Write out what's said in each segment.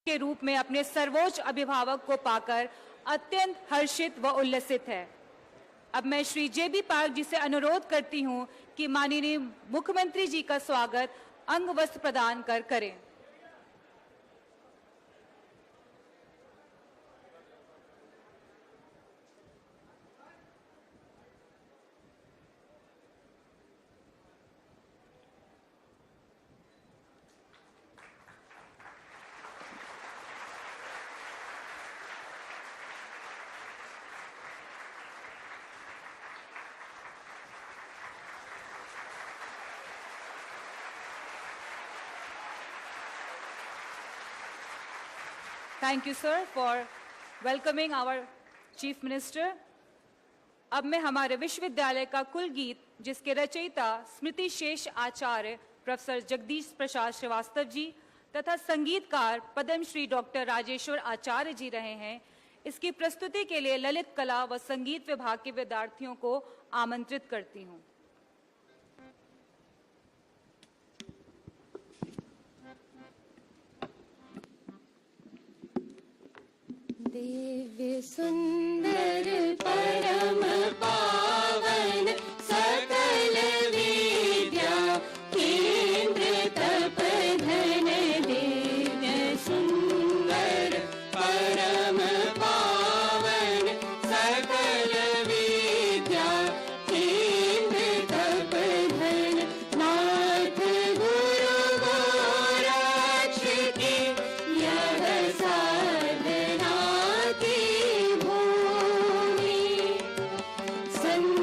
के रूप में अपने सर्वोच्च अभिभावक को पाकर अत्यंत हर्षित व उल्लसित है। अब मैं श्री जे.बी. पार्क जी से अनुरोध करती हूं कि माननीय मुख्यमंत्री जी का स्वागत अंग वस्त्र प्रदान कर करें। Thank you, sir, for welcoming our Chief Minister. अब मैं हमारे विश्वविद्यालय का कुल गीत, जिसके रचयिता स्मृति शेष आचार्य प्रोफेसर जगदीश प्रसाद श्रीवास्तव जी तथा संगीतकार पद्मश्री डॉक्टर राजेश्वर आचार्य जी रहे हैं, इसकी प्रस्तुति के लिए ललित कला व संगीत विभाग के विद्यार्थियों को आमंत्रित करती हूँ। दिव्य सुंदर परम पावन सकल विद्या केंद्र तप धन दिव्य सुंदर परम पावन सकल विद्या केंद्र तप धन नाथ गुरु गोरक्ष की यह साधना की भूमि संत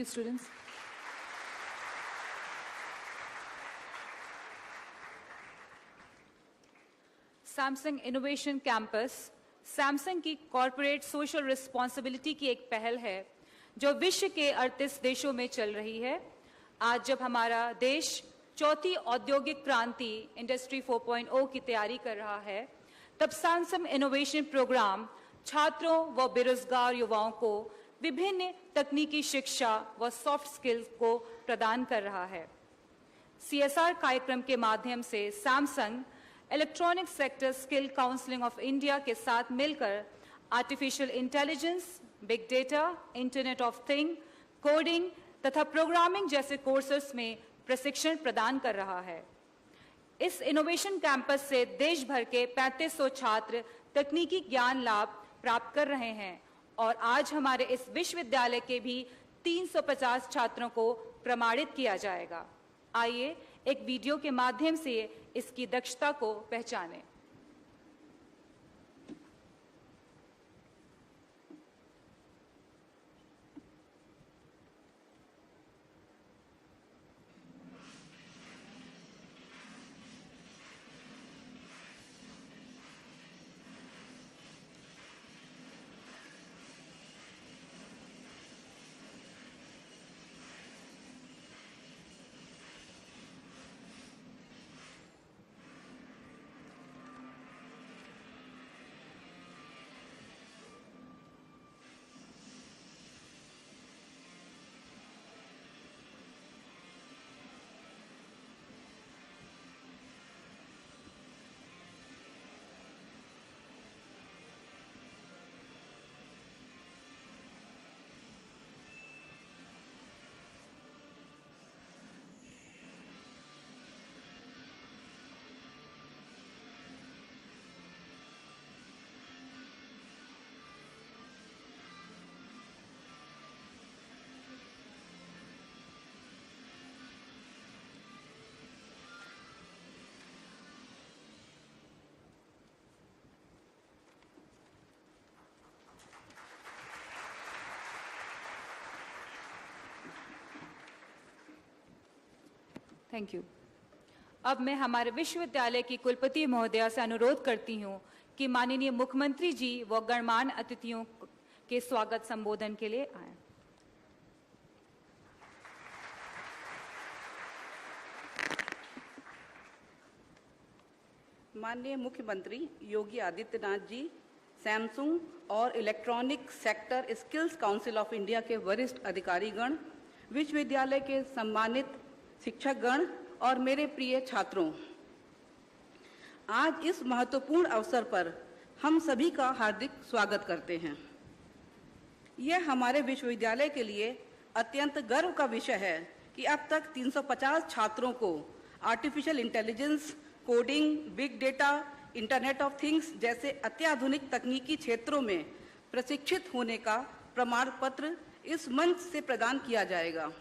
please, students. Samsung innovation campus Samsung की कॉरपोरेट सोशल रिस्पॉन्सिबिलिटी की एक पहल है जो विश्व के 38 देशों में चल रही है। आज जब हमारा देश चौथी औद्योगिक क्रांति इंडस्ट्री 4.0 की तैयारी कर रहा है, तब सैमसंग इनोवेशन प्रोग्राम छात्रों व बेरोजगार युवाओं को विभिन्न तकनीकी शिक्षा व सॉफ्ट स्किल्स को प्रदान कर रहा है। CSR कार्यक्रम के माध्यम से Samsung electronic sector skill counselling of India के साथ मिलकर artificial intelligence, big data, internet of thing, coding तथा प्रोग्रामिंग जैसे कोर्सेस में प्रशिक्षण प्रदान कर रहा है। इस इनोवेशन कैंपस से देश भर के 3500 छात्र तकनीकी ज्ञान लाभ प्राप्त कर रहे हैं और आज हमारे इस विश्वविद्यालय के भी 350 छात्रों को प्रमाणित किया जाएगा। आइए एक वीडियो के माध्यम से इसकी दक्षता को पहचानें। Thank you. अब मैं हमारे विश्वविद्यालय की कुलपति महोदया से अनुरोध करती हूं कि माननीय मुख्यमंत्री जी व गणमान्य अतिथियों के स्वागत संबोधन के लिए आए। माननीय मुख्यमंत्री योगी आदित्यनाथ जी, सैमसंग और electronic sector skills council of India के वरिष्ठ अधिकारीगण, विश्वविद्यालय के सम्मानित शिक्षकगण और मेरे प्रिय छात्रों, आज इस महत्वपूर्ण अवसर पर हम सभी का हार्दिक स्वागत करते हैं। यह हमारे विश्वविद्यालय के लिए अत्यंत गर्व का विषय है कि अब तक 350 छात्रों को artificial intelligence, coding, big data, internet of things जैसे अत्याधुनिक तकनीकी क्षेत्रों में प्रशिक्षित होने का प्रमाण पत्र इस मंच से प्रदान किया जाएगा।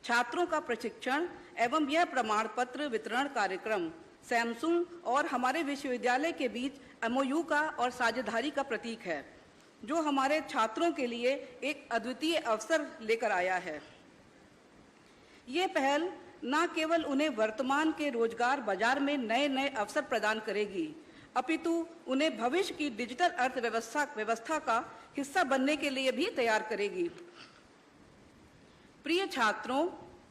छात्रों का प्रशिक्षण एवं यह प्रमाण पत्र वितरण कार्यक्रम सैमसंग और हमारे विश्वविद्यालय के बीच MOU का और साझेदारी का प्रतीक है, जो हमारे छात्रों के लिए एक अद्वितीय अवसर लेकर आया है। ये पहल न केवल उन्हें वर्तमान के रोजगार बाजार में नए नए अवसर प्रदान करेगी, अपितु उन्हें भविष्य की डिजिटल अर्थव्यवस्था का हिस्सा बनने के लिए भी तैयार करेगी। प्रिय छात्रों,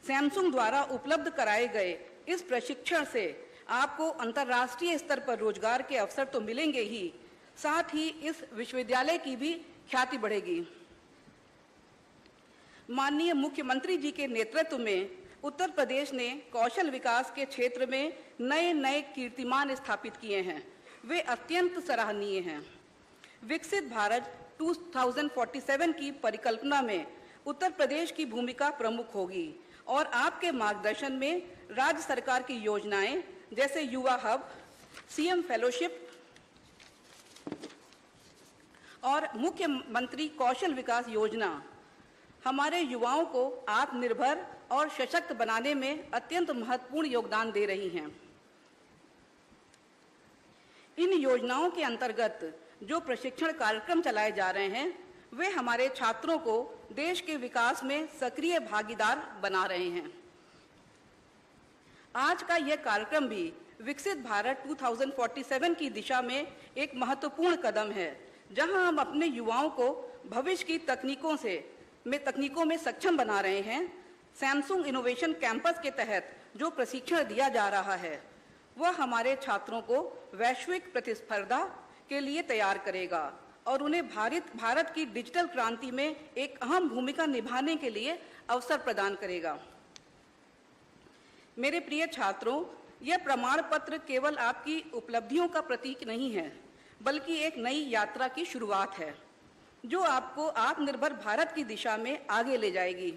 सैमसंग द्वारा उपलब्ध कराए गए इस प्रशिक्षण से आपको अंतर्राष्ट्रीय स्तर पर रोजगार के अवसर तो मिलेंगे ही, साथ ही इस विश्वविद्यालय की भी ख्याति बढ़ेगी। माननीय मुख्यमंत्री जी के नेतृत्व में उत्तर प्रदेश ने कौशल विकास के क्षेत्र में नए नए कीर्तिमान स्थापित किए हैं, वे अत्यंत सराहनीय हैं। विकसित भारत 2047 की परिकल्पना में उत्तर प्रदेश की भूमिका प्रमुख होगी और आपके मार्गदर्शन में राज्य सरकार की योजनाएं जैसे युवा हब, CM फेलोशिप और मुख्यमंत्री कौशल विकास योजना हमारे युवाओं को आत्मनिर्भर और सशक्त बनाने में अत्यंत महत्वपूर्ण योगदान दे रही हैं। इन योजनाओं के अंतर्गत जो प्रशिक्षण कार्यक्रम चलाए जा रहे हैं, वे हमारे छात्रों को देश के विकास में सक्रिय भागीदार बना रहे हैं। आज का यह कार्यक्रम भी विकसित भारत 2047 की दिशा में एक महत्वपूर्ण कदम है, जहां हम अपने युवाओं को भविष्य की तकनीकों में सक्षम बना रहे हैं। सैमसंग इनोवेशन कैंपस के तहत जो प्रशिक्षण दिया जा रहा है, वह हमारे छात्रों को वैश्विक प्रतिस्पर्धा के लिए तैयार करेगा और उन्हें भारत की डिजिटल क्रांति में एक अहम भूमिका निभाने के लिए अवसर प्रदान करेगा। मेरे प्रिय छात्रों, यह प्रमाण पत्र केवल आपकी उपलब्धियों का प्रतीक नहीं है, बल्कि एक नई यात्रा की शुरुआत है, जो आपको आत्मनिर्भर भारत की दिशा में आगे ले जाएगी।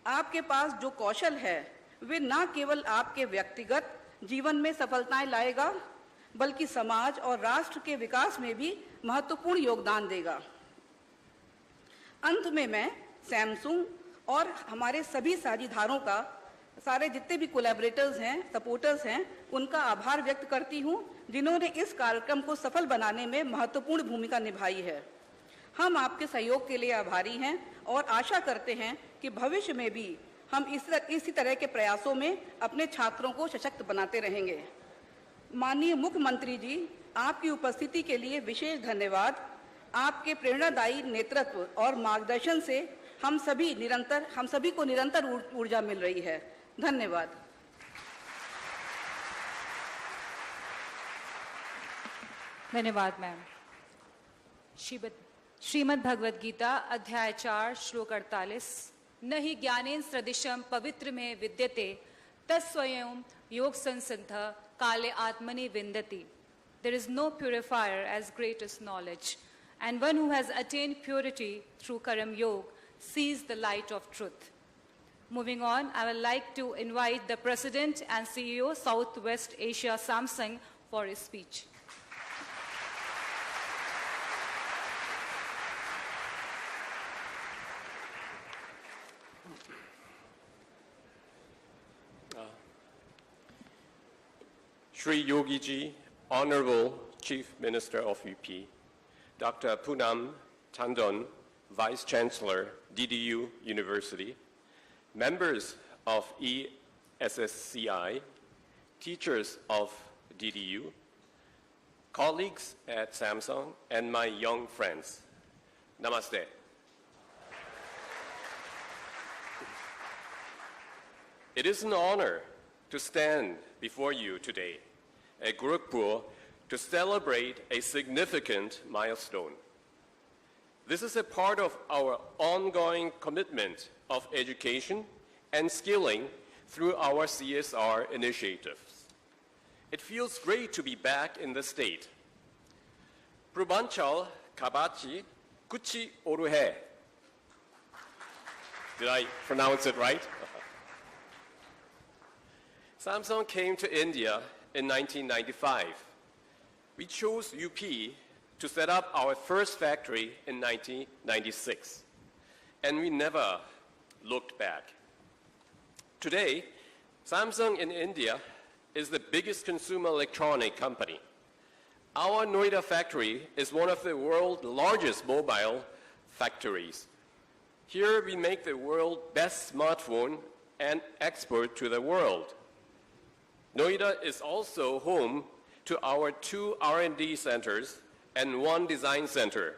आपके पास जो कौशल है, वे न केवल आपके व्यक्तिगत जीवन में सफलताएं लाएगा, बल्कि समाज और राष्ट्र के विकास में भी महत्वपूर्ण योगदान देगा। अंत में मैं सैमसंग और हमारे सभी साझीदारों का, सारे जितने भी कोलैबोरेटर्स हैं, सपोर्टर्स हैं, उनका आभार व्यक्त करती हूं, जिन्होंने इस कार्यक्रम को सफल बनाने में महत्वपूर्ण भूमिका निभाई है। हम आपके सहयोग के लिए आभारी हैं और आशा करते हैं कि भविष्य में भी हम इसी तरह के प्रयासों में अपने छात्रों को सशक्त बनाते रहेंगे। माननीय मुख्यमंत्री जी, आपकी उपस्थिति के लिए विशेष धन्यवाद। आपके प्रेरणादायी नेतृत्व और मार्गदर्शन से हम सभी को निरंतर ऊर्जा मिल रही है। धन्यवाद। धन्यवाद मैम। श्रीमद् भगवद गीता अध्याय 4 श्लोक 48। न हि ज्ञानेन सदृशं पवित्र में विद्यते तत्स्वयं योग संसिद्ध काले आत्मनि विन्दति। There is no purifier as great as knowledge, and one who has attained purity through Karam Yoga sees the light of truth. Moving on, I would like to invite the President and CEO, Southwest Asia Samsung, for his speech. Shri Yogi Ji, Honorable Chief Minister of UP, Dr. Poonam Tandon, Vice Chancellor, DDU University, members of ESSCI, teachers of DDU, colleagues at Samsung, and my young friends. Namaste. It is an honor to stand before you today at Gorakhpur to celebrate a significant milestone. This is a part of our ongoing commitment of education and skilling through our CSR initiatives. It feels great to be back in the state. Purbanchal Kabachi Kuchi Oruhe. Did I pronounce it right? Samsung came to India in 1995. We chose UP to set up our first factory in 1996, and we never looked back. Today, Samsung in India is the biggest consumer electronic company. Our Noida factory is one of the world's largest mobile factories. Here we make the world's best smartphone and export to the world. Noida is also home to our 2 R&D centers and 1 design center,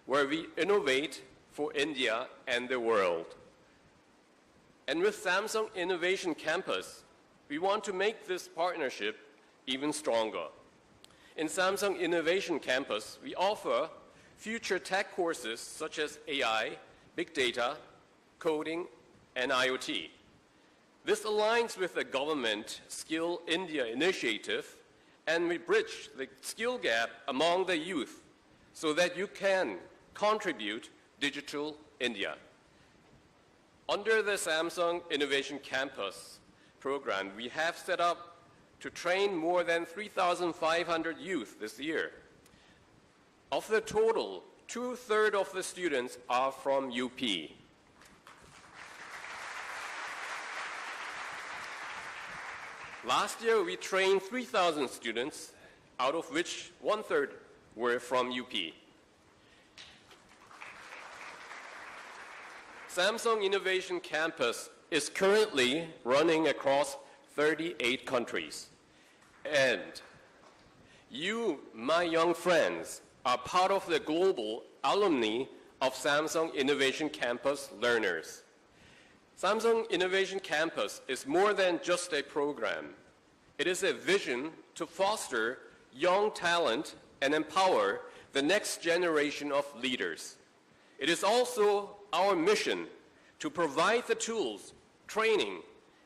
where we innovate for India and the world. And with Samsung Innovation Campus, we want to make this partnership even stronger. In Samsung Innovation Campus, we offer future tech courses such as AI, big data, coding, and IoT. This aligns with the government Skill India initiative, and we bridge the skill gap among the youth so that you can contribute Digital India. Under the Samsung Innovation Campus program, we have set up to train more than 3,500 youth this year. Of the total, 2/3 of the students are from UP. Last year, we trained 3,000 students, out of which 1/3 were from UP. Samsung Innovation Campus is currently running across 38 countries. And you, my young friends, are part of the global alumni of Samsung Innovation Campus learners. Samsung Innovation Campus is more than just a program. It is a vision to foster young talent and empower the next generation of leaders. It is also our mission to provide the tools, training,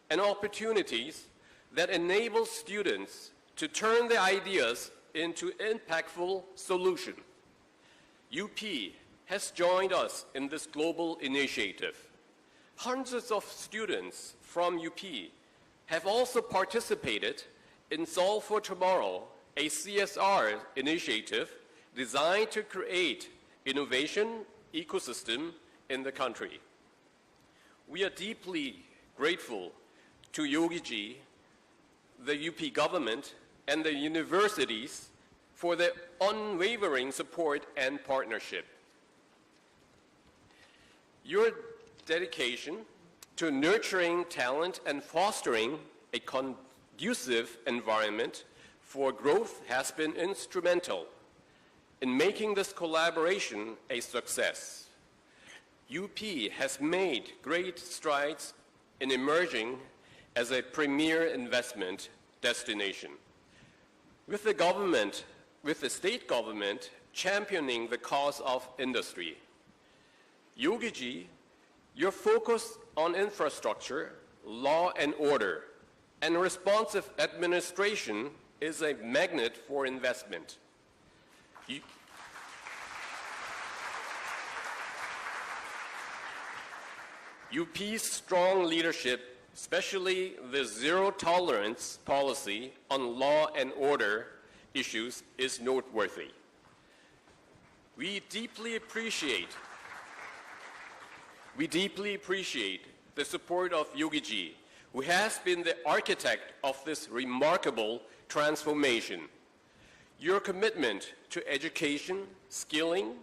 and opportunities that enable students to turn their ideas into impactful solutions. UP has joined us in this global initiative. Hundreds of students from UP have also participated in Solve for Tomorrow, a CSR initiative designed to create innovation ecosystem in the country. We are deeply grateful to Yogi Ji, the UP government, and the universities for their unwavering support and partnership. Your dedication to nurturing talent and fostering a conducive environment for growth has been instrumental in making this collaboration a success. UP has made great strides in emerging as a premier investment destination. With the state government championing the cause of industry. Yogi Ji, your focus on infrastructure, law and order, and responsive administration is a magnet for investment. UP's strong leadership, especially the zero-tolerance policy on law and order issues, is noteworthy. We deeply appreciate the support of Yogi Ji, who has been the architect of this remarkable transformation. Your commitment to education, skilling,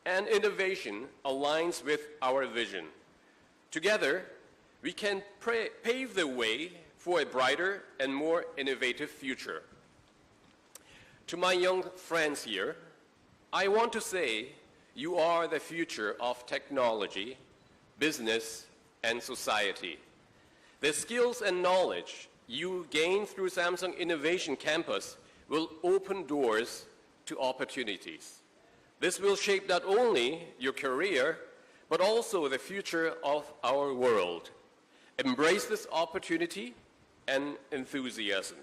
and innovation aligns with our vision. Together, we can pave the way for a brighter and more innovative future. To my young friends here, I want to say you are the future of technology, business, and society. The skills and knowledge you gain through Samsung Innovation Campus will open doors to opportunities. This will shape not only your career, but also the future of our world. Embrace this opportunity and enthusiasm.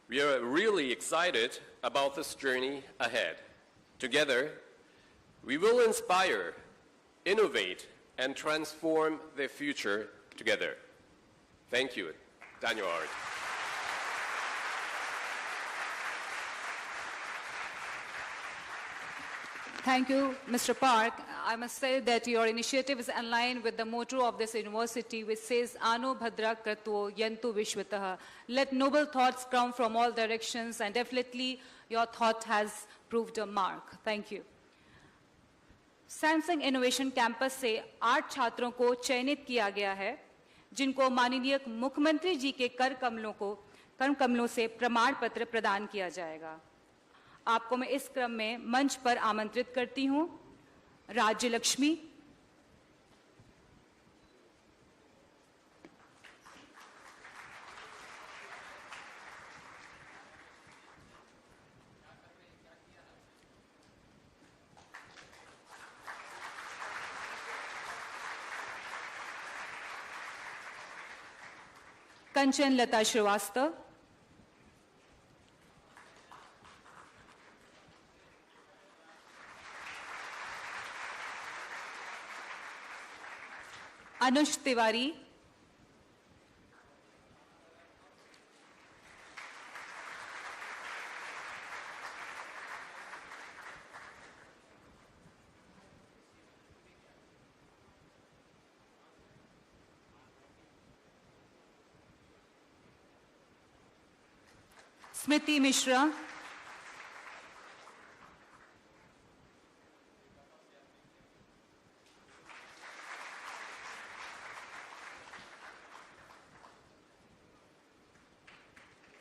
We are really excited about this journey ahead. Together, we will inspire, innovate, and transform the future together. Thank you. Daniel Art. Thank you, Mr. Park. I must say that your initiative is in line with the motto of this university, which says, Ano Bhadra Kratvo Yantu Vishwataha. Let noble thoughts come from all directions, and definitely your thought has proved a mark. Thank you. Samsung innovation campus से 8 छात्रों को चयनित किया गया है, जिनको माननीय मुख्यमंत्री जी के कर कमलों से प्रमाण पत्र प्रदान किया जाएगा। आपको मैं इस क्रम में मंच पर आमंत्रित करती हूं। राज्य लक्ष्मी, कंचन लता श्रीवास्तव, अनुज तिवारी, स्मृति मिश्रा,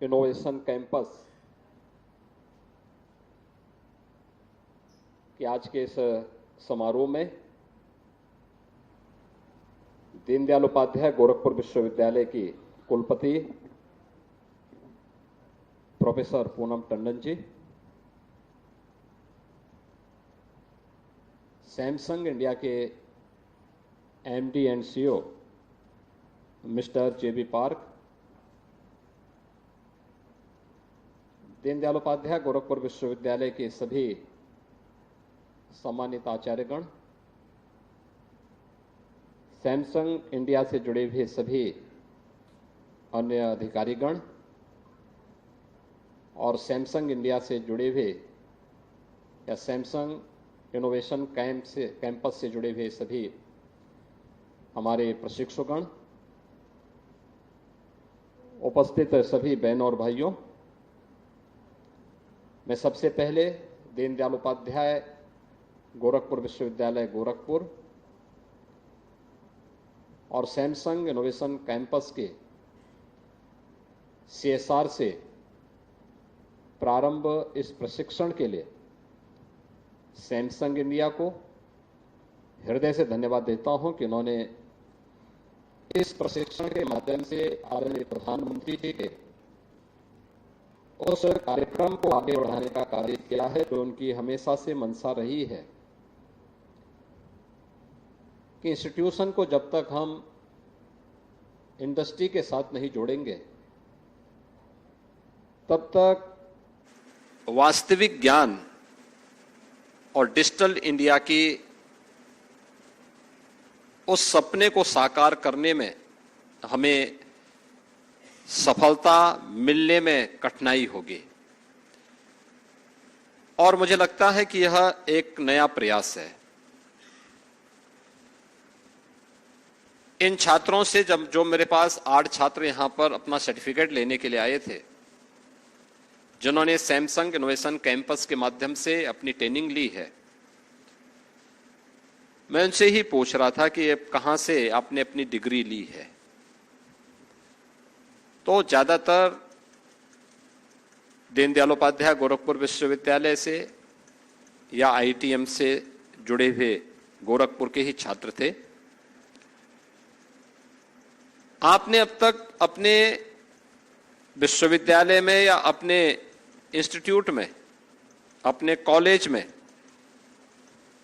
इनोवेशन कैंपस कि आज के इस समारोह में दीनदयाल उपाध्याय गोरखपुर विश्वविद्यालय की कुलपति professor Poonam Tandon ji, Samsung India के MD and CEO mister J B Park, Deendayal Upadhyay Gorakhpur विश्वविद्यालय के सभी सम्मानित आचार्यगण, सैमसंग इंडिया से जुड़े हुए सभी अन्य अधिकारीगण और सैमसंग इंडिया से जुड़े हुए या सैमसंग इनोवेशन कैंपस से जुड़े हुए सभी हमारे प्रशिक्षुगण, उपस्थित सभी बहनों और भाइयों, मैं सबसे पहले दीनदयाल उपाध्याय गोरखपुर विश्वविद्यालय गोरखपुर और सैमसंग इनोवेशन कैंपस के CSR से प्रारंभ इस प्रशिक्षण के लिए सैमसंग इंडिया को हृदय से धन्यवाद देता हूं कि उन्होंने इस प्रशिक्षण के माध्यम से आदरणीय प्रधानमंत्री जी के उस कार्यक्रम को आगे बढ़ाने का कार्य किया है जो उनकी हमेशा से मंशा रही है कि इंस्टीट्यूशन को जब तक हम इंडस्ट्री के साथ नहीं जोड़ेंगे तब तक वास्तविक ज्ञान और डिजिटल इंडिया की उस सपने को साकार करने में हमें सफलता मिलने में कठिनाई होगी। और मुझे लगता है कि यह एक नया प्रयास है। इन छात्रों से जो मेरे पास 8 छात्र यहां पर अपना सर्टिफिकेट लेने के लिए आए थे, जिन्होंने सैमसंग इनोवेशन कैंपस के माध्यम से अपनी ट्रेनिंग ली है, मैं उनसे ही पूछ रहा था कि कहां से आपने अपनी डिग्री ली है। तो ज्यादातर दीनदयाल उपाध्याय गोरखपुर विश्वविद्यालय से या IITM से जुड़े हुए गोरखपुर के ही छात्र थे। आपने अब तक अपने विश्वविद्यालय में या अपने इंस्टीट्यूट में, अपने कॉलेज में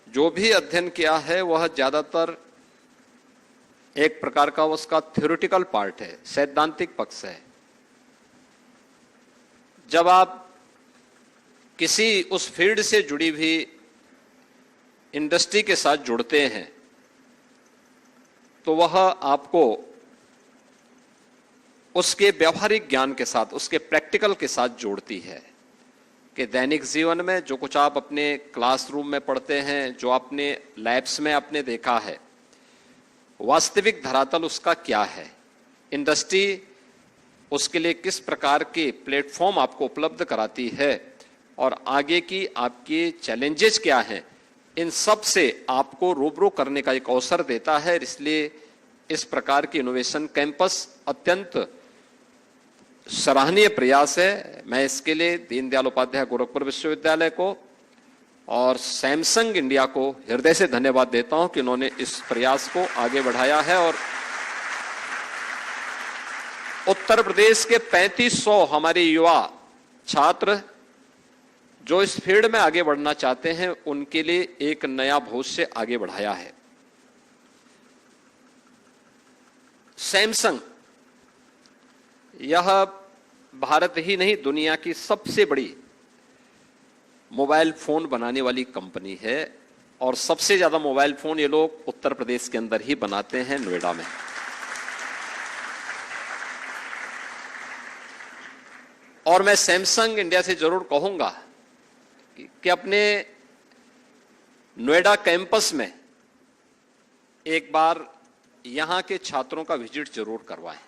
जो भी अध्ययन किया है वह ज्यादातर एक प्रकार का उसका थ्योरेटिकल पार्ट है, सैद्धांतिक पक्ष है। जब आप किसी उस फील्ड से जुड़ी हुई इंडस्ट्री के साथ जुड़ते हैं तो वह आपको उसके व्यवहारिक ज्ञान के साथ, उसके प्रैक्टिकल के साथ जोड़ती है कि दैनिक जीवन में जो कुछ आप अपने क्लासरूम में पढ़ते हैं, जो आपने लैब्स में आपने देखा है, वास्तविक धरातल उसका क्या है, इंडस्ट्री उसके लिए किस प्रकार के प्लेटफॉर्म आपको उपलब्ध कराती है और आगे की आपके चैलेंजेस क्या हैं, इन सब से आपको रूबरू करने का एक अवसर देता है। इसलिए इस प्रकार की इनोवेशन कैंपस अत्यंत सराहनीय प्रयास है। मैं इसके लिए दीनदयाल उपाध्याय गोरखपुर विश्वविद्यालय को और सैमसंग इंडिया को हृदय से धन्यवाद देता हूं कि उन्होंने इस प्रयास को आगे बढ़ाया है। और उत्तर प्रदेश के 3500 हमारे युवा छात्र जो इस फील्ड में आगे बढ़ना चाहते हैं, उनके लिए एक नया भविष्य आगे बढ़ाया है। सैमसंग यह भारत ही नहीं, दुनिया की सबसे बड़ी मोबाइल फोन बनाने वाली कंपनी है और सबसे ज्यादा मोबाइल फोन ये लोग उत्तर प्रदेश के अंदर ही बनाते हैं, नोएडा में। और मैं सैमसंग इंडिया से जरूर कहूंगा कि अपने नोएडा कैंपस में एक बार यहां के छात्रों का विजिट जरूर करवाएं।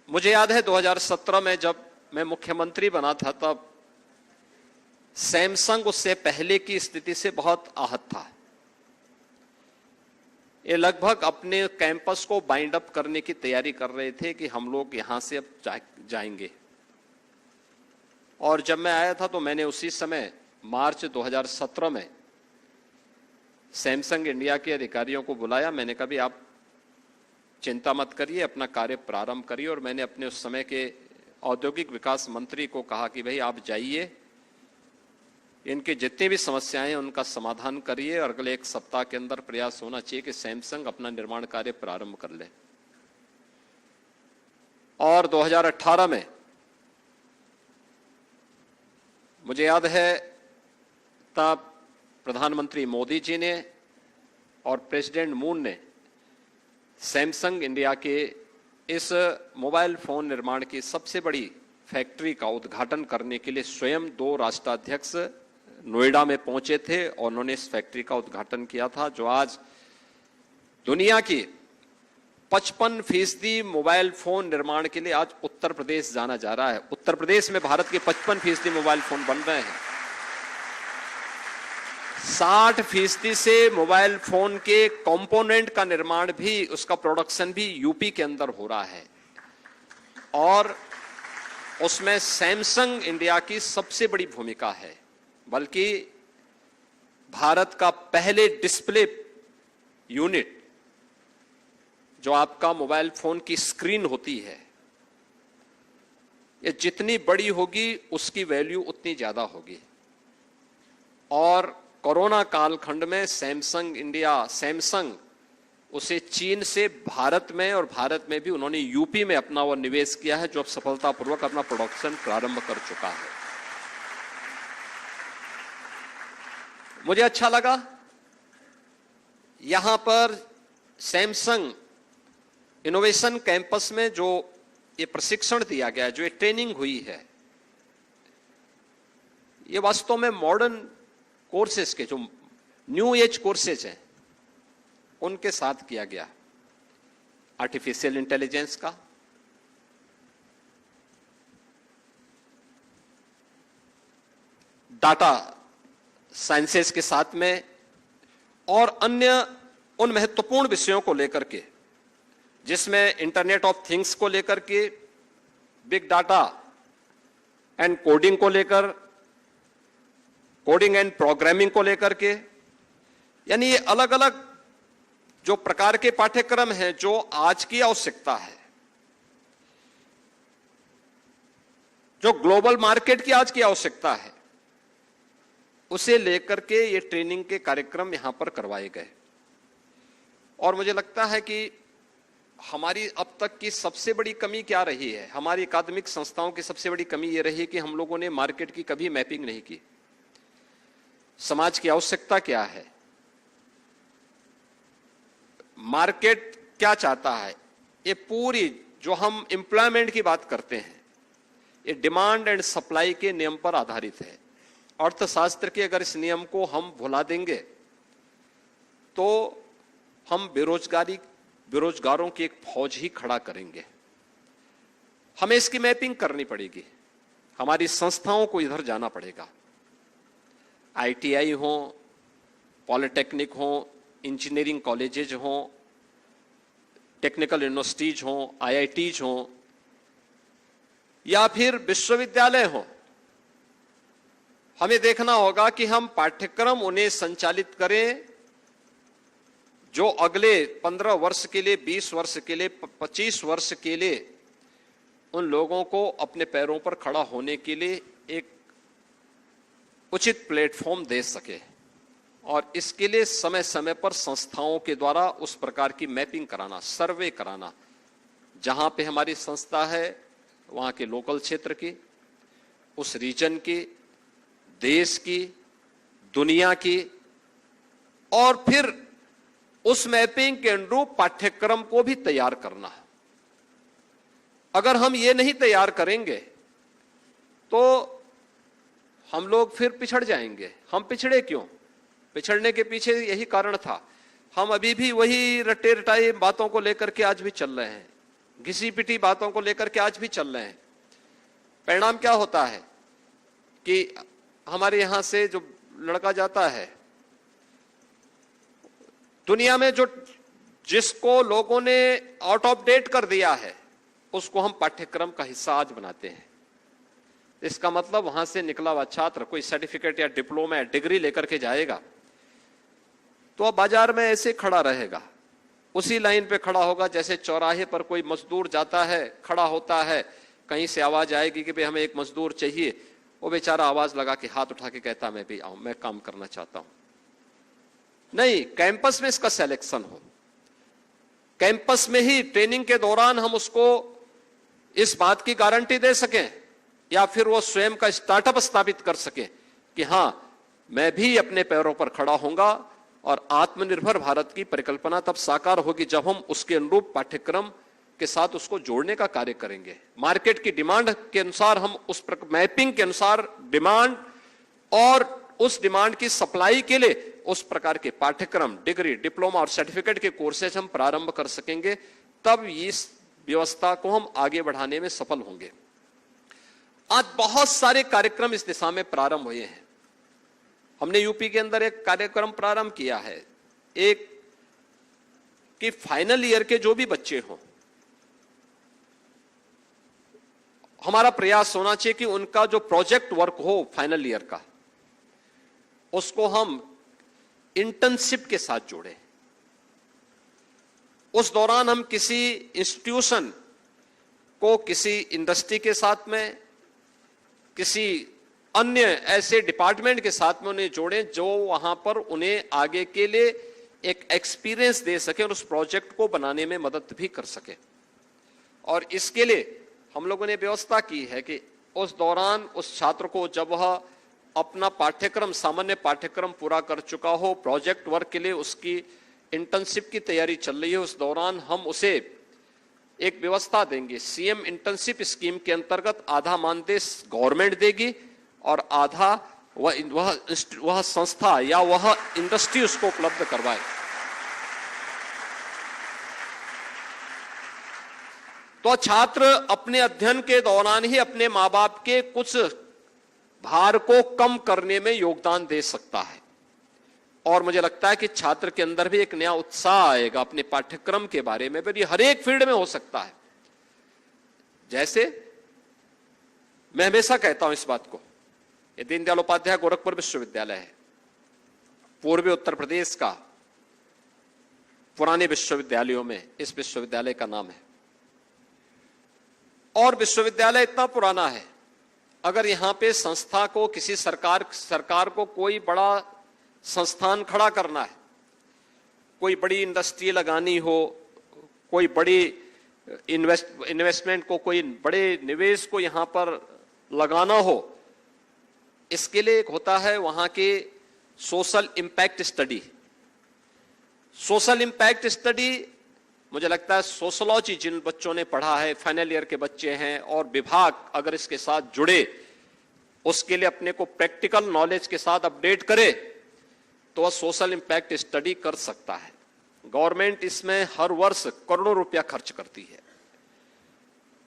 मुझे याद है 2017 में जब मैं मुख्यमंत्री बना था, तब सैमसंग उससे पहले की स्थिति से बहुत आहत था। ये लगभग अपने कैंपस को बाइंड अप करने की तैयारी कर रहे थे कि हम लोग यहां से अब जाएंगे। और जब मैं आया था तो मैंने उसी समय मार्च 2017 में सैमसंग इंडिया के अधिकारियों को बुलाया। मैंने कहा भी आप चिंता मत करिए, अपना कार्य प्रारंभ करिए। और मैंने अपने उस समय के औद्योगिक विकास मंत्री को कहा कि भाई आप जाइए, इनकी जितनी भी समस्याएं हैं उनका समाधान करिए और अगले 1 सप्ताह के अंदर प्रयास होना चाहिए कि सैमसंग अपना निर्माण कार्य प्रारंभ कर ले। और 2018 में मुझे याद है तब प्रधानमंत्री मोदी जी ने और प्रेसिडेंट मून ने सैमसंग इंडिया के इस मोबाइल फोन निर्माण की सबसे बड़ी फैक्ट्री का उद्घाटन करने के लिए स्वयं 2 राष्ट्राध्यक्ष नोएडा में पहुंचे थे और उन्होंने इस फैक्ट्री का उद्घाटन किया था, जो आज दुनिया की 55% मोबाइल फोन निर्माण के लिए आज उत्तर प्रदेश जाना जा रहा है। उत्तर प्रदेश में भारत के 55% मोबाइल फोन बन रहे हैं। 60% से मोबाइल फोन के कंपोनेंट का निर्माण भी, उसका प्रोडक्शन भी यूपी के अंदर हो रहा है। और उसमें सैमसंग इंडिया की सबसे बड़ी भूमिका है। बल्कि भारत का पहले डिस्प्ले यूनिट, जो आपका मोबाइल फोन की स्क्रीन होती है, ये जितनी बड़ी होगी उसकी वैल्यू उतनी ज्यादा होगी। और कोरोना कालखंड में सैमसंग उसे चीन से भारत में और भारत में भी उन्होंने यूपी में अपना वो निवेश किया है, जो अब सफलतापूर्वक अपना प्रोडक्शन प्रारंभ कर चुका है। मुझे अच्छा लगा यहां पर सैमसंग इनोवेशन कैंपस में जो ये प्रशिक्षण दिया गया है, जो ये ट्रेनिंग हुई है, ये वास्तव में मॉडर्न कोर्सेज के, जो न्यू एज कोर्सेज हैं, उनके साथ किया गया। आर्टिफिशियल इंटेलिजेंस का, डाटा साइंसेस के साथ में, और अन्य उन महत्वपूर्ण विषयों को लेकर के, जिसमें इंटरनेट ऑफ थिंग्स को लेकर के, बिग डाटा एंड कोडिंग को लेकर, कोडिंग एंड प्रोग्रामिंग को लेकर के, यानी ये अलग अलग जो प्रकार के पाठ्यक्रम हैं जो आज की आवश्यकता है, जो ग्लोबल मार्केट की आज की आवश्यकता है, उसे लेकर के ये ट्रेनिंग के कार्यक्रम यहां पर करवाए गए। और मुझे लगता है कि हमारी अब तक की सबसे बड़ी कमी क्या रही है, हमारी अकादमिक संस्थाओं की सबसे बड़ी कमी यह रही कि हम लोगों ने मार्केट की कभी मैपिंग नहीं की। समाज की आवश्यकता क्या है, मार्केट क्या चाहता है, ये पूरी जो हम एम्प्लॉयमेंट की बात करते हैं, ये डिमांड एंड सप्लाई के नियम पर आधारित है। अर्थशास्त्र के अगर इस नियम को हम भुला देंगे तो हम बेरोजगारों की एक फौज ही खड़ा करेंगे। हमें इसकी मैपिंग करनी पड़ेगी, हमारी संस्थाओं को इधर जाना पड़ेगा। आईटीआई हो, पॉलिटेक्निक हो, इंजीनियरिंग कॉलेजेज हो, टेक्निकल यूनिवर्सिटीज हो, आईआईटीज हो, या फिर विश्वविद्यालय हो, हमें देखना होगा कि हम पाठ्यक्रम उन्हें संचालित करें जो अगले 15 वर्ष के लिए, 20 वर्ष के लिए, 25 वर्ष के लिए उन लोगों को अपने पैरों पर खड़ा होने के लिए एक उचित प्लेटफॉर्म दे सके। और इसके लिए समय समय पर संस्थाओं के द्वारा उस प्रकार की मैपिंग कराना, सर्वे कराना, जहां पे हमारी संस्था है वहां के लोकल क्षेत्र की, उस रीजन की, देश की, दुनिया की, और फिर उस मैपिंग के अनुरूप पाठ्यक्रम को भी तैयार करना। अगर हम ये नहीं तैयार करेंगे तो हम लोग फिर पिछड़ जाएंगे। हम पिछड़े क्यों? पिछड़ने के पीछे यही कारण था, हम अभी भी वही रटे रटाई बातों को लेकर के आज भी चल रहे हैं, घिसी पिटी बातों को लेकर के आज भी चल रहे हैं। परिणाम क्या होता है कि हमारे यहां से जो लड़का जाता है, दुनिया में जो जिसको लोगों ने आउट ऑफ डेट कर दिया है, उसको हम पाठ्यक्रम का हिस्सा आज बनाते हैं। इसका मतलब वहां से निकला हुआ छात्र कोई सर्टिफिकेट या डिप्लोमा या डिग्री लेकर के जाएगा तो अब बाजार में ऐसे खड़ा रहेगा, उसी लाइन पे खड़ा होगा जैसे चौराहे पर कोई मजदूर जाता है, खड़ा होता है, कहीं से आवाज आएगी कि भाई हमें एक मजदूर चाहिए, वो बेचारा आवाज लगा के हाथ उठा के कहता मैं भी आऊं, मैं काम करना चाहता हूं। नहीं, कैंपस में इसका सिलेक्शन हो, कैंपस में ही ट्रेनिंग के दौरान हम उसको इस बात की गारंटी दे सकें या फिर वो स्वयं का स्टार्टअप स्थापित कर सके कि हां मैं भी अपने पैरों पर खड़ा होऊंगा, और आत्मनिर्भर भारत की परिकल्पना तब साकार होगी जब हम उसके अनुरूप पाठ्यक्रम के साथ उसको जोड़ने का कार्य करेंगे। मार्केट की डिमांड के अनुसार हम उस मैपिंग के अनुसार डिमांड और उस डिमांड की सप्लाई के लिए उस प्रकार के पाठ्यक्रम, डिग्री, डिप्लोमा और सर्टिफिकेट के कोर्सेज हम प्रारंभ कर सकेंगे, तब इस व्यवस्था को हम आगे बढ़ाने में सफल होंगे। आज बहुत सारे कार्यक्रम इस दिशा में प्रारंभ हुए हैं। हमने यूपी के अंदर एक कार्यक्रम प्रारंभ किया है, एक कि फाइनल ईयर के जो भी बच्चे हों, हमारा प्रयास होना चाहिए कि उनका जो प्रोजेक्ट वर्क हो फाइनल ईयर का, उसको हम इंटर्नशिप के साथ जोड़ें। उस दौरान हम किसी इंस्टीट्यूशन को किसी इंडस्ट्री के साथ में, किसी अन्य ऐसे डिपार्टमेंट के साथ में उन्हें जोड़ें जो वहां पर उन्हें आगे के लिए एक एक्सपीरियंस दे सके और उस प्रोजेक्ट को बनाने में मदद भी कर सके। और इसके लिए हम लोगों ने व्यवस्था की है कि उस दौरान उस छात्र को जब वह अपना पाठ्यक्रम, सामान्य पाठ्यक्रम पूरा कर चुका हो, प्रोजेक्ट वर्क के लिए उसकी इंटर्नशिप की तैयारी चल रही है, उस दौरान हम उसे एक व्यवस्था देंगे। सीएम इंटर्नशिप स्कीम के अंतर्गत आधा मानदेय गवर्नमेंट देगी और आधा वह संस्था या वह इंडस्ट्री उसको उपलब्ध करवाए। तो छात्र अपने अध्ययन के दौरान ही अपने मां बाप के कुछ भार को कम करने में योगदान दे सकता है, और मुझे लगता है कि छात्र के अंदर भी एक नया उत्साह आएगा अपने पाठ्यक्रम के बारे में। फिर ये हर एक फील्ड में हो सकता है। जैसे मैं हमेशा कहता हूं इस बात को, ये दीनदयाल उपाध्याय गोरखपुर विश्वविद्यालय है, पूर्वी उत्तर प्रदेश का पुराने विश्वविद्यालयों में इस विश्वविद्यालय का नाम है। और विश्वविद्यालय इतना पुराना है, अगर यहां पे संस्था को किसी सरकार को कोई बड़ा संस्थान खड़ा करना है, कोई बड़ी इंडस्ट्री लगानी हो, कोई बड़ी इन्वेस्टमेंट को, कोई बड़े निवेश को यहां पर लगाना हो, इसके लिए एक होता है वहां के social impact study. Social impact study, मुझे लगता है सोशोलॉजी जिन बच्चों ने पढ़ा है, फाइनल ईयर के बच्चे हैं, और विभाग अगर इसके साथ जुड़े, उसके लिए अपने को प्रैक्टिकल नॉलेज के साथ अपडेट करे, तो वह सोशल इंपैक्ट स्टडी कर सकता है। गवर्नमेंट इसमें हर वर्ष करोड़ों रुपया खर्च करती है।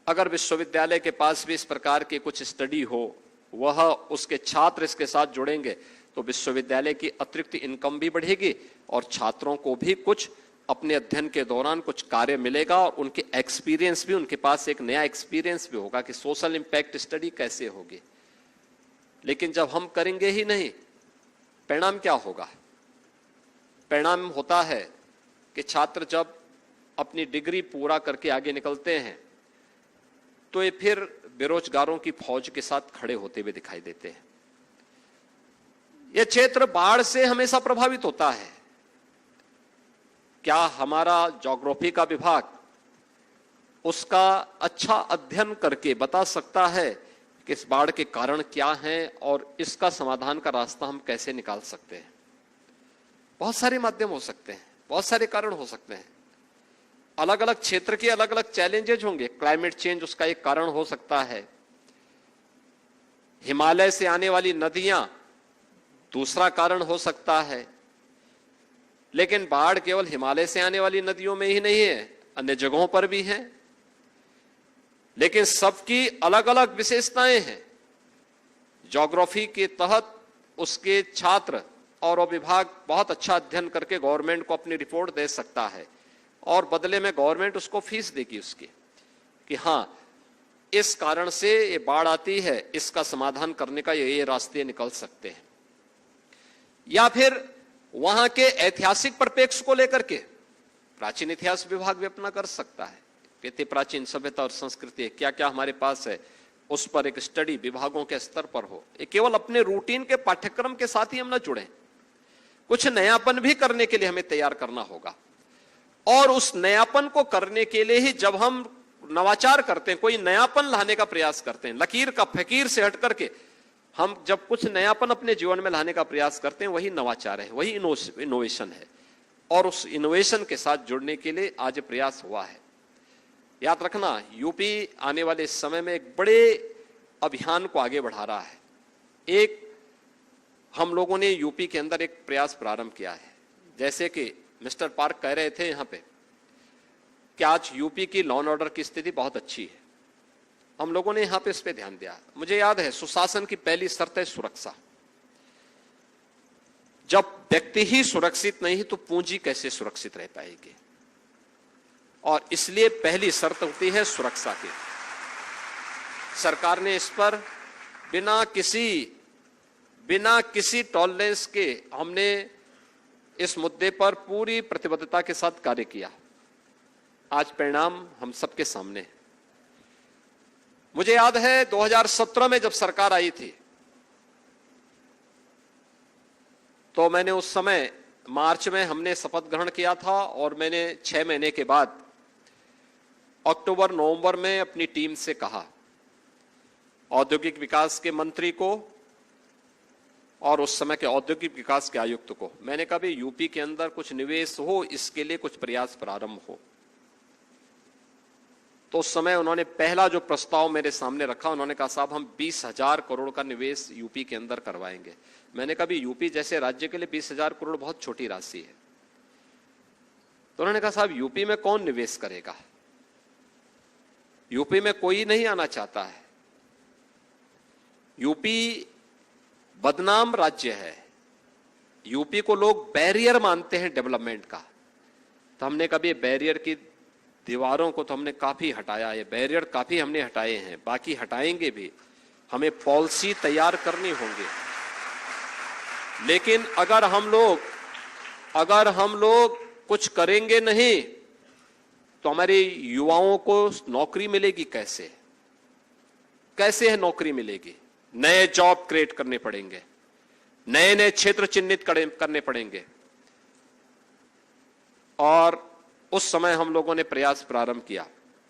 अगर विश्वविद्यालय के पास भी इस प्रकार की कुछ स्टडी हो, वह उसके छात्र इसके साथ जुड़ेंगे, तो विश्वविद्यालय की अतिरिक्त इनकम भी बढ़ेगी और छात्रों को भी कुछ अपने अध्ययन के दौरान कुछ कार्य मिलेगा, और उनके एक्सपीरियंस भी, उनके पास एक नया एक्सपीरियंस भी होगा कि सोशल इंपैक्ट स्टडी कैसे होगी। लेकिन जब हम करेंगे ही नहीं, परिणाम क्या होगा? परिणाम होता है कि छात्र जब अपनी डिग्री पूरा करके आगे निकलते हैं तो ये फिर बेरोजगारों की फौज के साथ खड़े होते हुए दिखाई देते हैं। यह क्षेत्र बाढ़ से हमेशा प्रभावित होता है। क्या हमारा ज्योग्राफी का विभाग उसका अच्छा अध्ययन करके बता सकता है कि इस बाढ़ के कारण क्या हैं और इसका समाधान का रास्ता हम कैसे निकाल सकते हैं? बहुत सारे माध्यम हो सकते हैं, बहुत सारे कारण हो सकते हैं, अलग अलग क्षेत्र के अलग अलग चैलेंजेस होंगे। क्लाइमेट चेंज उसका एक कारण हो सकता है, हिमालय से आने वाली नदियां दूसरा कारण हो सकता है। लेकिन बाढ़ केवल हिमालय से आने वाली नदियों में ही नहीं है, अन्य जगहों पर भी है। लेकिन सबकी अलग अलग विशेषताएं हैं। ज्योग्राफी के तहत उसके छात्र और विभाग बहुत अच्छा अध्ययन करके गवर्नमेंट को अपनी रिपोर्ट दे सकता है। और बदले में गवर्नमेंट उसको फीस देगी उसकी, कि हां इस कारण से ये बाढ़ आती है, इसका समाधान करने का ये रास्ते निकल सकते हैं। या फिर वहां के ऐतिहासिक परिप्रेक्ष्य को लेकर के प्राचीन इतिहास विभाग भी अपना कर सकता है, कितनी प्राचीन सभ्यता और संस्कृति है, क्या क्या हमारे पास है, उस पर एक स्टडी विभागों के स्तर पर हो। ये केवल अपने रूटीन के पाठ्यक्रम के साथ ही हम ना जुड़े, कुछ नयापन भी करने के लिए हमें तैयार करना होगा। और उस नयापन को करने के लिए ही जब हम नवाचार करते हैं, कोई नयापन लाने का प्रयास करते हैं, लकीर का फकीर से हट करके हम जब कुछ नयापन अपने जीवन में लाने का प्रयास करते हैं, वही नवाचार है, वही इनोवेशन है। और उस इनोवेशन के साथ जुड़ने के लिए आज प्रयास हुआ है। याद रखना, यूपी आने वाले समय में एक बड़े अभियान को आगे बढ़ा रहा है। एक हम लोगों ने यूपी के अंदर एक प्रयास प्रारंभ किया है, जैसे कि मिस्टर पार्क कह रहे थे यहां पे कि आज यूपी की लॉ एंड ऑर्डर की स्थिति बहुत अच्छी है। हम लोगों ने यहां पे इस पे ध्यान दिया। मुझे याद है, सुशासन की पहली शर्त है सुरक्षा। जब व्यक्ति ही सुरक्षित नहीं तो पूंजी कैसे सुरक्षित रह पाएगी, और इसलिए पहली शर्त होती है सुरक्षा की। सरकार ने इस पर बिना किसी टॉलरेंस के हमने इस मुद्दे पर पूरी प्रतिबद्धता के साथ कार्य किया। आज परिणाम हम सबके सामने है। मुझे याद है 2017 में जब सरकार आई थी, तो मैंने उस समय मार्च में हमने शपथ ग्रहण किया था, और मैंने 6 महीने के बाद अक्टूबर नवंबर में अपनी टीम से कहा, औद्योगिक विकास के मंत्री को और उस समय के औद्योगिक विकास के आयुक्त को, मैंने कहा भी यूपी के अंदर कुछ निवेश हो, इसके लिए कुछ प्रयास प्रारंभ हो। तो उस समय उन्होंने पहला जो प्रस्ताव मेरे सामने रखा, उन्होंने कहा साहब हम 20,000 करोड़ का निवेश यूपी के अंदर करवाएंगे। मैंने कहा भी यूपी जैसे राज्य के लिए 20,000 करोड़ बहुत छोटी राशि है। तो उन्होंने कहा साहब यूपी में कौन निवेश करेगा, यूपी में कोई नहीं आना चाहता है, यूपी बदनाम राज्य है, यूपी को लोग बैरियर मानते हैं डेवलपमेंट का। तो हमने कभी बैरियर की दीवारों को तो हमने काफी हटाया, ये बैरियर काफी हमने हटाए हैं, बाकी हटाएंगे भी। हमें पॉलिसी तैयार करनी होंगी, लेकिन अगर हम लोग कुछ करेंगे नहीं तो हमारे युवाओं को नौकरी मिलेगी कैसे? कैसे है नौकरी मिलेगी? नए जॉब क्रिएट करने पड़ेंगे, नए नए क्षेत्र चिन्हित करने पड़ेंगे। और उस समय हम लोगों ने प्रयास प्रारंभ किया।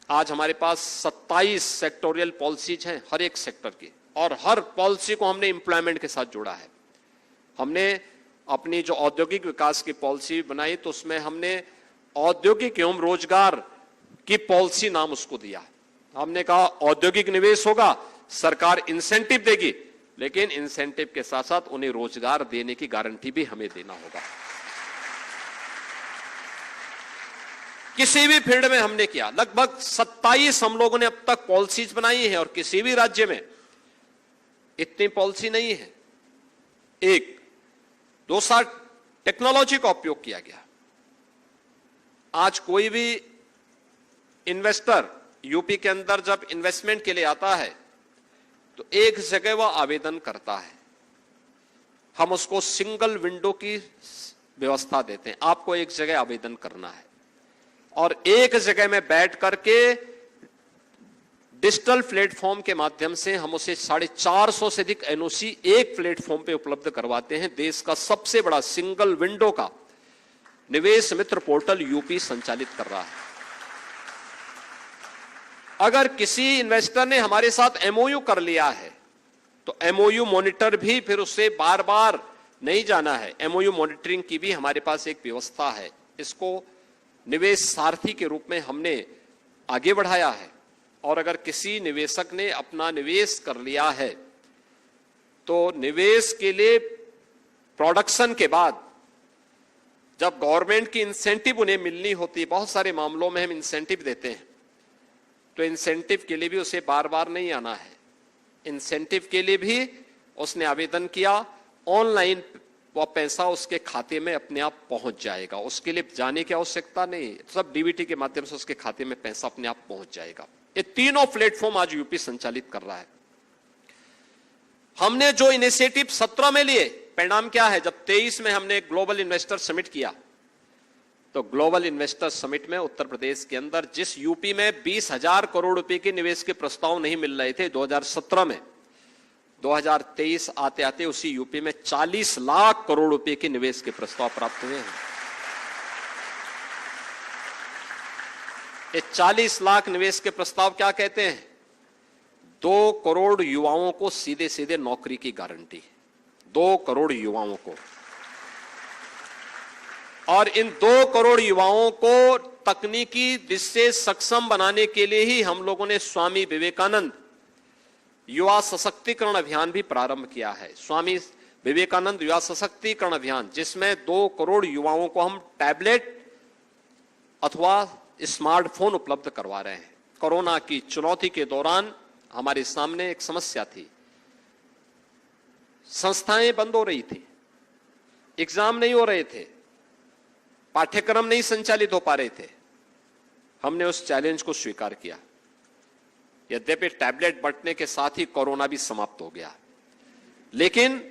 आज हमारे पास 27 सेक्टोरियल पॉलिसीज हैं हर एक सेक्टर की, और हर पॉलिसी को हमने एम्प्लॉयमेंट के साथ जोड़ा है। हमने अपनी जो औद्योगिक विकास की पॉलिसी बनाई, तो उसमें हमने औद्योगिक एवं रोजगार की पॉलिसी नाम उसको दिया। हमने कहा औद्योगिक निवेश होगा, सरकार इंसेंटिव देगी, लेकिन इंसेंटिव के साथ साथ उन्हें रोजगार देने की गारंटी भी हमें देना होगा। किसी भी फील्ड में हमने किया, लगभग 27 हम लोगों ने अब तक पॉलिसीज बनाई है, और किसी भी राज्य में इतनी पॉलिसी नहीं है। एक दूसरा, टेक्नोलॉजी का उपयोग किया गया। आज कोई भी इन्वेस्टर यूपी के अंदर जब इन्वेस्टमेंट के लिए आता है तो एक जगह वह आवेदन करता है, हम उसको सिंगल विंडो की व्यवस्था देते हैं। आपको एक जगह आवेदन करना है, और एक जगह में बैठ करके डिजिटल प्लेटफॉर्म के माध्यम से हम उसे 450 से अधिक एनओसी एक प्लेटफॉर्म पे उपलब्ध करवाते हैं। देश का सबसे बड़ा सिंगल विंडो का निवेश मित्र पोर्टल यूपी संचालित कर रहा है। अगर किसी इन्वेस्टर ने हमारे साथ एमओयू कर लिया है, तो एमओयू मॉनिटर भी फिर उससे बार बार नहीं जाना है। एमओयू मॉनिटरिंग की भी हमारे पास एक व्यवस्था है। इसको निवेश सारथी के रूप में हमने आगे बढ़ाया है। और अगर किसी निवेशक ने अपना निवेश कर लिया है, तो निवेश के लिए प्रोडक्शन के बाद जब गवर्नमेंट की इंसेंटिव उन्हें मिलनी होती है, बहुत सारे मामलों में हम इंसेंटिव देते हैं, तो इंसेंटिव के लिए भी उसे बार बार नहीं आना है। इंसेंटिव के लिए भी उसने आवेदन किया, ऑनलाइन वो पैसा उसके खाते में अपने आप पहुंच जाएगा, उसके लिए जाने की आवश्यकता नहीं, सब डीबीटी के माध्यम से उसके खाते में पैसा अपने आप पहुंच जाएगा। ये तीनों प्लेटफॉर्म आज यूपी संचालित कर रहा है। हमने जो इनिशिएटिव 17 में लिए, परिणाम क्या है? जब 23 में हमने ग्लोबल इन्वेस्टर समिट किया, तो ग्लोबल इन्वेस्टर समिट में उत्तर प्रदेश के अंदर जिस यूपी में 20,000 करोड़ रुपए के निवेश के प्रस्ताव नहीं मिल रहे थे 2017 में, 2023 आते आते उसी यूपी में 40 लाख करोड़ रुपए के निवेश के प्रस्ताव प्राप्त हुए हैं। ये 40 लाख निवेश के प्रस्ताव क्या कहते हैं? 2 करोड़ युवाओं को सीधे सीधे नौकरी की गारंटी, 2 करोड़ युवाओं को। और इन 2 करोड़ युवाओं को तकनीकी दृष्टि से सक्षम बनाने के लिए ही हम लोगों ने स्वामी विवेकानंद युवा सशक्तिकरण अभियान भी प्रारंभ किया है। स्वामी विवेकानंद युवा सशक्तिकरण अभियान, जिसमें 2 करोड़ युवाओं को हम टैबलेट अथवा स्मार्टफोन उपलब्ध करवा रहे हैं। कोरोना की चुनौती के दौरान हमारे सामने एक समस्या थी, संस्थाएं बंद हो रही थी, एग्जाम नहीं हो रहे थे, पाठ्यक्रम नहीं संचालित हो पा रहे थे। हमने उस चैलेंज को स्वीकार किया। यद्यपि टैबलेट बंटने के साथ ही कोरोना भी समाप्त हो गया, लेकिन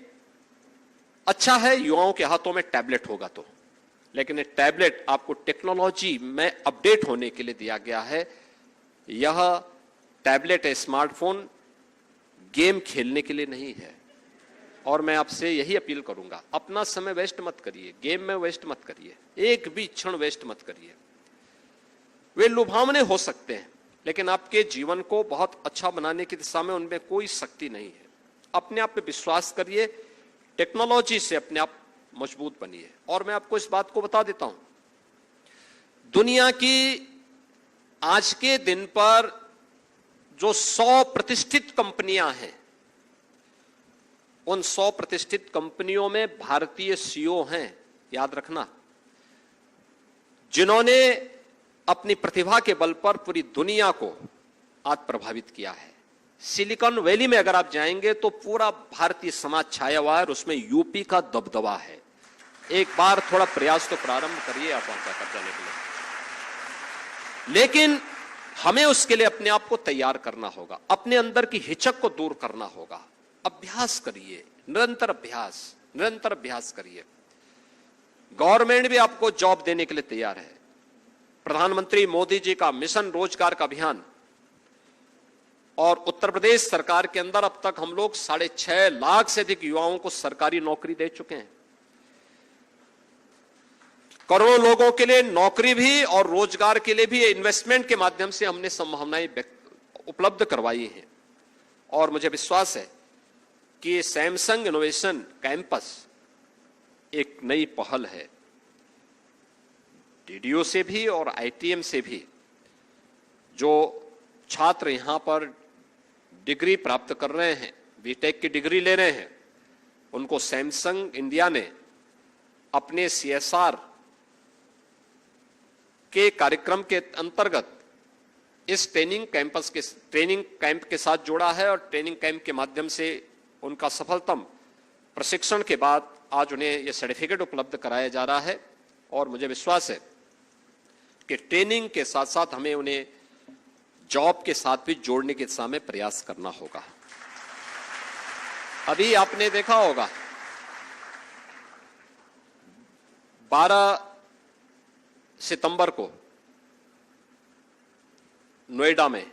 अच्छा है युवाओं के हाथों में टैबलेट होगा तो। लेकिन ये टैबलेट आपको टेक्नोलॉजी में अपडेट होने के लिए दिया गया है। यह टैबलेट स्मार्टफोन गेम खेलने के लिए नहीं है। और मैं आपसे यही अपील करूंगा, अपना समय वेस्ट मत करिए, गेम में वेस्ट मत करिए, एक भी क्षण वेस्ट मत करिए। वे लुभावने हो सकते हैं, लेकिन आपके जीवन को बहुत अच्छा बनाने की दिशा में उनमें कोई शक्ति नहीं है। अपने आप पे विश्वास करिए, टेक्नोलॉजी से अपने आप मजबूत बनिए। और मैं आपको इस बात को बता देता हूं, दुनिया की आज के दिन पर जो 100 प्रतिष्ठित कंपनियां हैं, उन 100 प्रतिष्ठित कंपनियों में भारतीय सीईओ हैं, याद रखना, जिन्होंने अपनी प्रतिभा के बल पर पूरी दुनिया को आज प्रभावित किया है। सिलिकॉन वैली में अगर आप जाएंगे तो पूरा भारतीय समाज छाया हुआ है और उसमें यूपी का दबदबा है। एक बार थोड़ा प्रयास तो प्रारंभ करिए आप वहां तक जाने के लिए। लेकिन हमें उसके लिए अपने आप को तैयार करना होगा, अपने अंदर की हिचक को दूर करना होगा। अभ्यास करिए, निरंतर अभ्यास करिए। गवर्नमेंट भी आपको जॉब देने के लिए तैयार है। प्रधानमंत्री मोदी जी का मिशन रोजगार का अभियान और उत्तर प्रदेश सरकार के अंदर अब तक हम लोग 6.5 लाख से अधिक युवाओं को सरकारी नौकरी दे चुके हैं। करोड़ों लोगों के लिए नौकरी भी और रोजगार के लिए भी इन्वेस्टमेंट के माध्यम से हमने संभावनाएं उपलब्ध करवाई हैं। और मुझे विश्वास है कि ये सैमसंग इनोवेशन कैंपस एक नई पहल है। डीडीओ से भी और आईटीएम से भी जो छात्र यहां पर डिग्री प्राप्त कर रहे हैं, बीटेक की डिग्री ले रहे हैं, उनको सैमसंग इंडिया ने अपने सीएसआर के कार्यक्रम के अंतर्गत इस ट्रेनिंग कैंप के साथ जोड़ा है। और ट्रेनिंग कैंप के माध्यम से उनका सफलतम प्रशिक्षण के बाद आज उन्हें यह सर्टिफिकेट उपलब्ध कराया जा रहा है। और मुझे विश्वास है कि ट्रेनिंग के साथ साथ हमें उन्हें जॉब के साथ भी जोड़ने की दिशा में प्रयास करना होगा। अभी आपने देखा होगा 12 सितंबर को नोएडा में,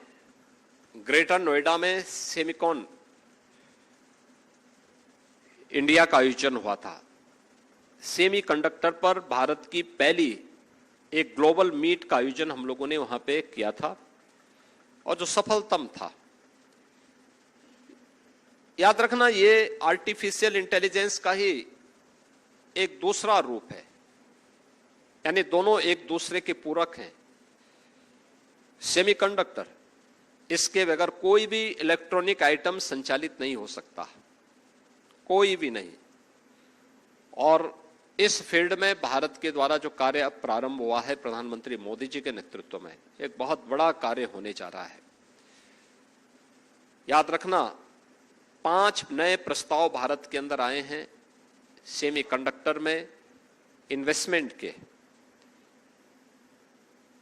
ग्रेटर नोएडा में सेमिकॉन इंडिया का आयोजन हुआ था। सेमीकंडक्टर पर भारत की पहली एक ग्लोबल मीट का आयोजन हम लोगों ने वहां पे किया था और जो सफलतम था। याद रखना, ये आर्टिफिशियल इंटेलिजेंस का ही एक दूसरा रूप है, यानी दोनों एक दूसरे के पूरक हैं। सेमीकंडक्टर, इसके बगैर कोई भी इलेक्ट्रॉनिक आइटम संचालित नहीं हो सकता, कोई भी नहीं। और इस फील्ड में भारत के द्वारा जो कार्य अब प्रारंभ हुआ है प्रधानमंत्री मोदी जी के नेतृत्व में, एक बहुत बड़ा कार्य होने जा रहा है। याद रखना, 5 नए प्रस्ताव भारत के अंदर आए हैं सेमीकंडक्टर में इन्वेस्टमेंट के,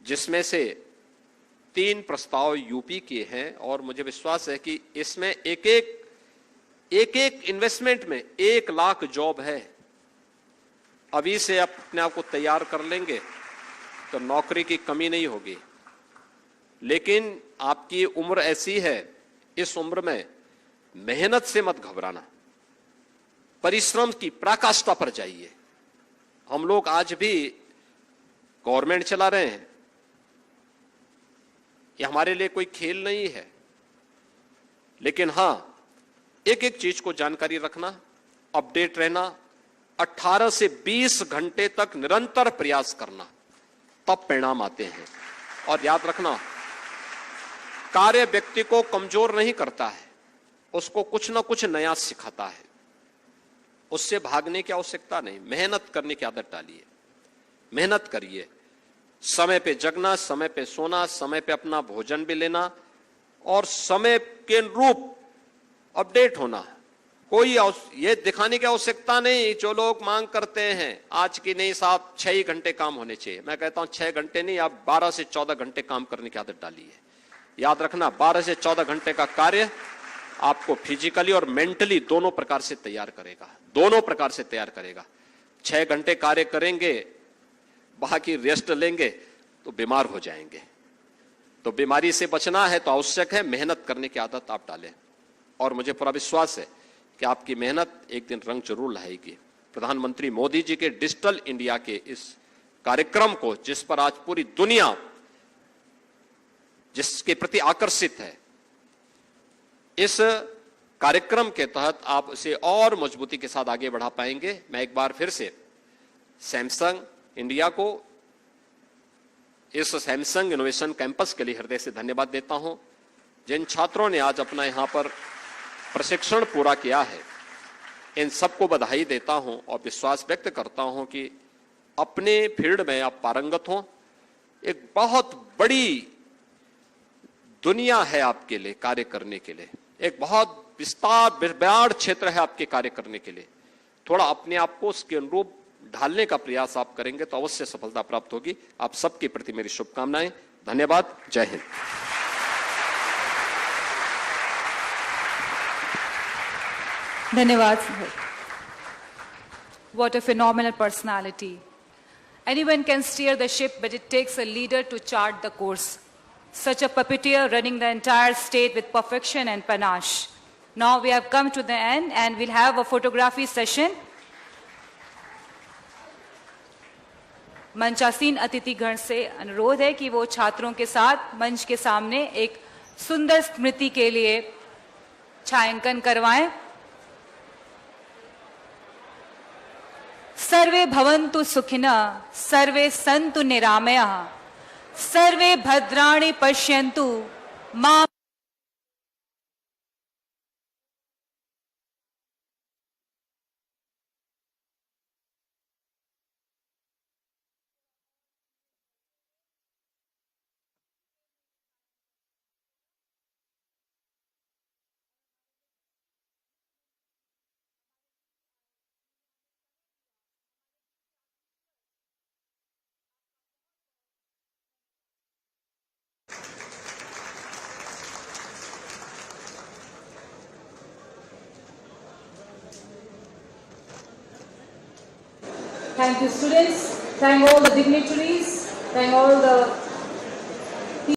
जिसमें से 3 प्रस्ताव यूपी के हैं और मुझे विश्वास है कि इसमें एक एक इन्वेस्टमेंट में 1 लाख जॉब है। अभी से आप अपने आप को तैयार कर लेंगे तो नौकरी की कमी नहीं होगी। लेकिन आपकी उम्र ऐसी है, इस उम्र में मेहनत से मत घबराना, परिश्रम की पराकाष्ठा पर जाइए। हम लोग आज भी गवर्नमेंट चला रहे हैं, ये हमारे लिए कोई खेल नहीं है। लेकिन हां, एक एक चीज को जानकारी रखना, अपडेट रहना, 18 से 20 घंटे तक निरंतर प्रयास करना, तब परिणाम आते हैं। और याद रखना, कार्य व्यक्ति को कमजोर नहीं करता है, उसको कुछ ना कुछ नया सिखाता है। उससे भागने की आवश्यकता नहीं, मेहनत करने की आदत डालिए, मेहनत करिए। समय पे जगना, समय पे सोना, समय पे अपना भोजन भी लेना और समय के अनुरूप अपडेट होना। कोई ये दिखाने की आवश्यकता नहीं, जो लोग मांग करते हैं आज की नहीं साहब 6 ही घंटे काम होने चाहिए। मैं कहता हूं 6 घंटे नहीं, आप 12 से 14 घंटे काम करने की आदत डालिए। याद रखना, 12 से 14 घंटे का कार्य आपको फिजिकली और मेंटली दोनों प्रकार से तैयार करेगा, दोनों प्रकार से तैयार करेगा। 6 घंटे कार्य करेंगे, बाकी रेस्ट लेंगे तो बीमार हो जाएंगे। तो बीमारी से बचना है तो आवश्यक है मेहनत करने की आदत आप डालें। और मुझे पूरा विश्वास है कि आपकी मेहनत एक दिन रंग जरूर लाएगी। प्रधानमंत्री मोदी जी के डिजिटल इंडिया के इस कार्यक्रम को, जिस पर आज पूरी दुनिया जिसके प्रति आकर्षित है, इस कार्यक्रम के तहत आप इसे और मजबूती के साथ आगे बढ़ा पाएंगे। मैं एक बार फिर से सैमसंग इंडिया को इस सैमसंग इनोवेशन कैंपस के लिए हृदय से धन्यवाद देता हूं। जिन छात्रों ने आज अपना यहां पर प्रशिक्षण पूरा किया है, इन सबको बधाई देता हूं और विश्वास व्यक्त करता हूं कि अपने फील्ड में आप पारंगत हों। एक बहुत बड़ी दुनिया है आपके लिए कार्य करने के लिए, एक बहुत विराट क्षेत्र है आपके कार्य करने के लिए। थोड़ा अपने आप को उसके अनुरूप ढालने का प्रयास आप करेंगे तो अवश्य सफलता प्राप्त होगी। आप सबके प्रति मेरी शुभकामनाएं। धन्यवाद। जय हिंद। धन्यवाद। What a phenomenal personality. Anyone can steer the ship, but it takes a leader to chart the course. Such a puppeteer running the entire state with perfection and panache. Now we have come to the end and we'll have a photography session. मंचासीन अतिथिगण से अनुरोध है कि वो छात्रों के साथ मंच के सामने एक सुंदर स्मृति के लिए छायांकन करवाएं। सर्वे भवन्तु सुखिनः, सर्वे सन्तु निरामयाः, सर्वे भद्राणि पश्यन्तु मा। Thank you, students. Thank all the dignitaries. Thank all the